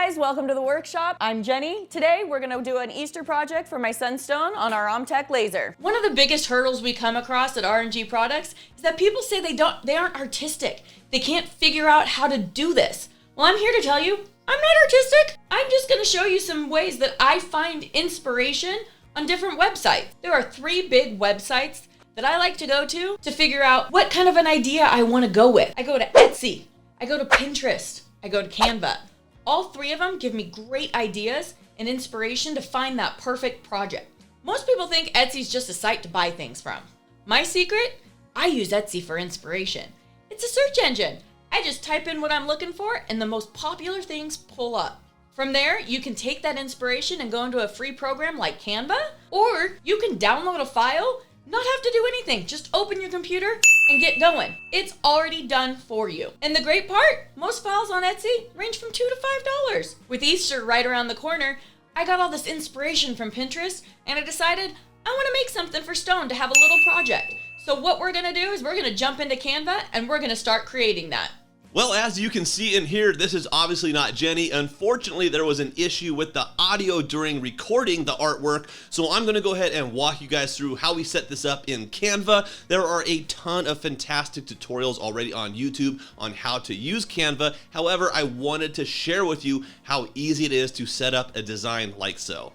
guys, welcome to the workshop. I'm Jenny. Today we're gonna do an Easter project for my sunstone on our OMTECH laser. One of the biggest hurdles we come across at R&G products is that people say they aren't artistic. They can't figure out how to do this. Well, I'm here to tell you, I'm not artistic. I'm just gonna show you some ways that I find inspiration on different websites. There are 3 big websites that I like to go to figure out what kind of an idea I wanna go with. I go to Etsy, I go to Pinterest, I go to Canva. All 3 of them give me great ideas and inspiration to find that perfect project. Most people think Etsy's just a site to buy things from. My secret? I use Etsy for inspiration. It's a search engine. I just type in what I'm looking for and the most popular things pull up. From there, you can take that inspiration and go into a free program like Canva, or you can download a file, not have to do anything, just open your computer and get going. It's already done for you. And the great part, most files on Etsy range from $2 to $5. With Easter right around the corner, I got all this inspiration from Pinterest and I decided I wanna make something for Stone to have a little project. So what we're gonna do is we're gonna jump into Canva and we're gonna start creating that. Well, as you can see in here, this is obviously not Jenny. Unfortunately, there was an issue with the audio during recording the artwork, so I'm gonna go ahead and walk you guys through how we set this up in Canva. There are a ton of fantastic tutorials already on YouTube on how to use Canva. However, I wanted to share with you how easy it is to set up a design like so.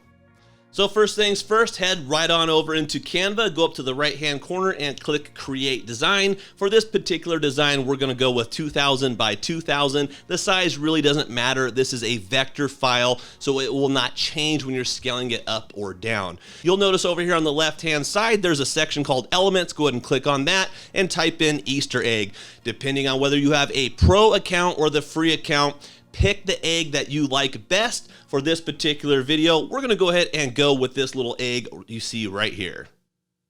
So first things first, head right on over into Canva, go up to the right hand corner and click Create Design. For this particular design, we're gonna go with 2000 by 2000. The size really doesn't matter. This is a vector file, so it will not change when you're scaling it up or down. You'll notice over here on the left hand side, there's a section called Elements. Go ahead and click on that and type in Easter egg. Depending on whether you have a pro account or the free account, pick the egg that you like best. For this particular video, we're gonna go ahead and go with this little egg you see right here.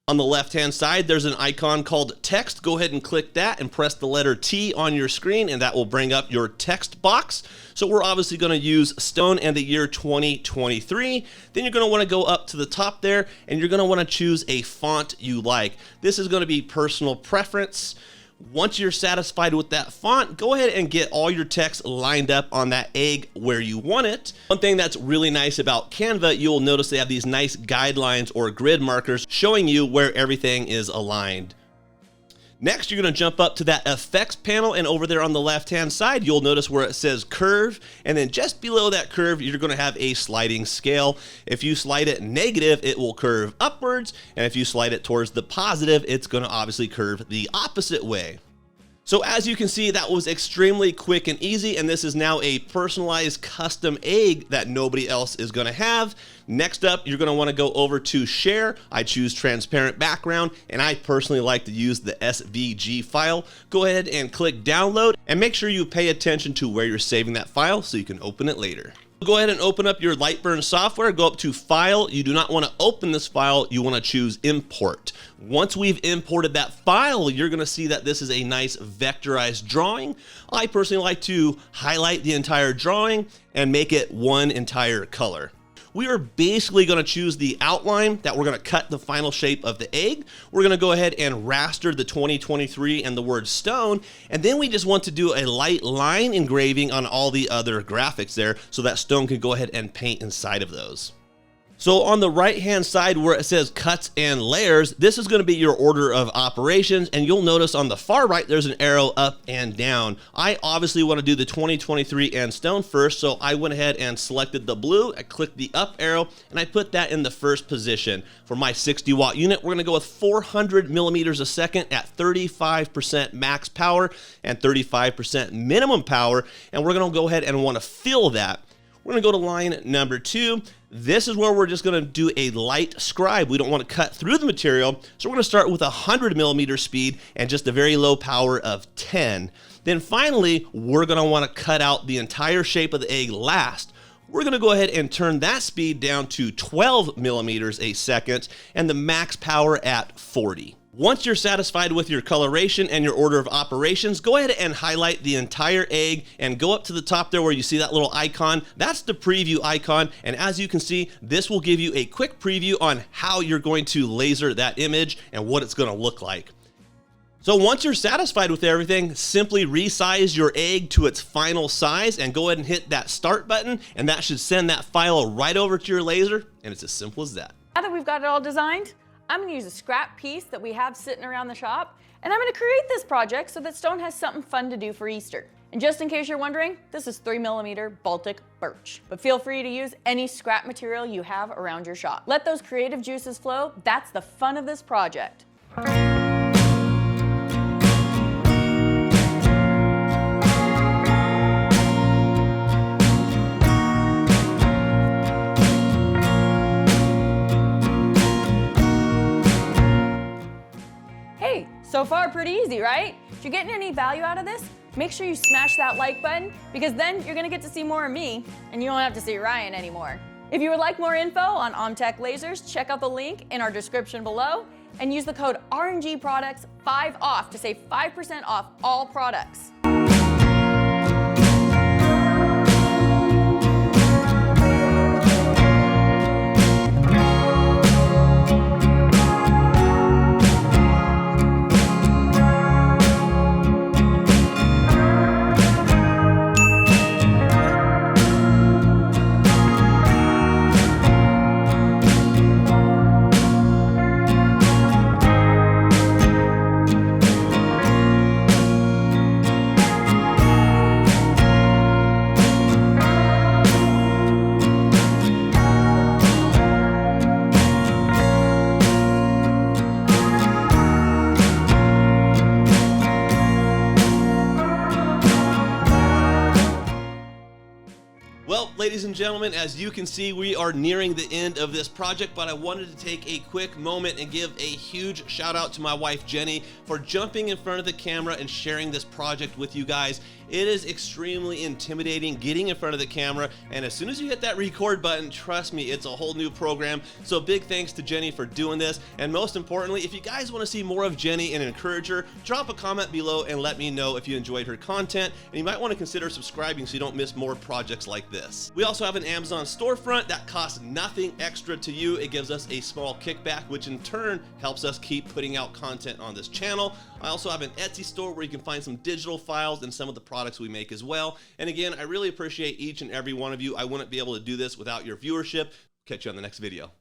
On the left hand side, there's an icon called text. Go ahead and click that and press the letter T on your screen and that will bring up your text box. So we're obviously gonna use Stone and the year 2023. Then you're gonna wanna go up to the top there and you're gonna wanna choose a font you like. This is gonna be personal preference. Once you're satisfied with that font, go ahead and get all your text lined up on that egg where you want it. One thing that's really nice about Canva, you'll notice they have these nice guidelines or grid markers showing you where everything is aligned. Next, you're gonna jump up to that effects panel and over there on the left-hand side, you'll notice where it says curve, and then just below that curve, you're gonna have a sliding scale. If you slide it negative, it will curve upwards, and if you slide it towards the positive, it's gonna obviously curve the opposite way. So as you can see, that was extremely quick and easy, and this is now a personalized custom egg that nobody else is gonna have. Next up, you're gonna wanna go over to share. I choose transparent background, and I personally like to use the SVG file. Go ahead and click download, and make sure you pay attention to where you're saving that file so you can open it later. Go ahead and open up your Lightburn software, go up to File. You do not want to open this file, you want to choose Import. Once we've imported that file, you're going to see that this is a nice vectorized drawing. I personally like to highlight the entire drawing and make it one entire color. We are basically going to choose the outline that we're going to cut the final shape of the egg. We're going to go ahead and raster the 2023 and the word stone, and then we just want to do a light line engraving on all the other graphics there so that Stone can go ahead and paint inside of those. So on the right hand side where it says cuts and layers, this is going to be your order of operations, and you'll notice on the far right there's an arrow up and down. I obviously want to do the 2023 and Stone first, so I went ahead and selected the blue. I clicked the up arrow and I put that in the first position. For my 60 watt unit, we're going to go with 400 millimeters a second at 35% max power and 35% minimum power, and we're going to go ahead and want to fill that. We're gonna go to line number 2. This is where we're just gonna do a light scribe. We don't want to cut through the material, so we're gonna start with 100 millimeter speed and just a very low power of 10. Then finally, we're gonna wanna cut out the entire shape of the egg last. We're gonna go ahead and turn that speed down to 12 millimeters a second and the max power at 40. Once you're satisfied with your coloration and your order of operations, go ahead and highlight the entire egg and go up to the top there where you see that little icon. That's the preview icon, and as you can see, this will give you a quick preview on how you're going to laser that image and what it's going to look like. So once you're satisfied with everything, simply resize your egg to its final size and go ahead and hit that start button, and that should send that file right over to your laser, and it's as simple as that. Now that we've got it all designed, I'm gonna use a scrap piece that we have sitting around the shop, and I'm gonna create this project so that Stone has something fun to do for Easter. And just in case you're wondering, this is 3mm Baltic birch, but feel free to use any scrap material you have around your shop. Let those creative juices flow. That's the fun of this project. Hey, so far pretty easy, right? If you're getting any value out of this, make sure you smash that like button, because then you're gonna get to see more of me and you don't have to see Ryan anymore. If you would like more info on OMTECH lasers, check out the link in our description below and use the code RNG Products 5 off to save 5% off all products. Well, ladies and gentlemen, as you can see, we are nearing the end of this project, but I wanted to take a quick moment and give a huge shout out to my wife, Jenny, for jumping in front of the camera and sharing this project with you guys. It is extremely intimidating getting in front of the camera, and as soon as you hit that record button, trust me, it's a whole new program. So big thanks to Jenny for doing this, and most importantly, if you guys want to see more of Jenny and encourage her, drop a comment below and let me know if you enjoyed her content, and you might want to consider subscribing so you don't miss more projects like this. We also have an Amazon storefront that costs nothing extra to you. It gives us a small kickback, which in turn helps us keep putting out content on this channel. I also have an Etsy store where you can find some digital files and some of the products we make as well. And again, I really appreciate each and every one of you. I wouldn't be able to do this without your viewership. Catch you on the next video.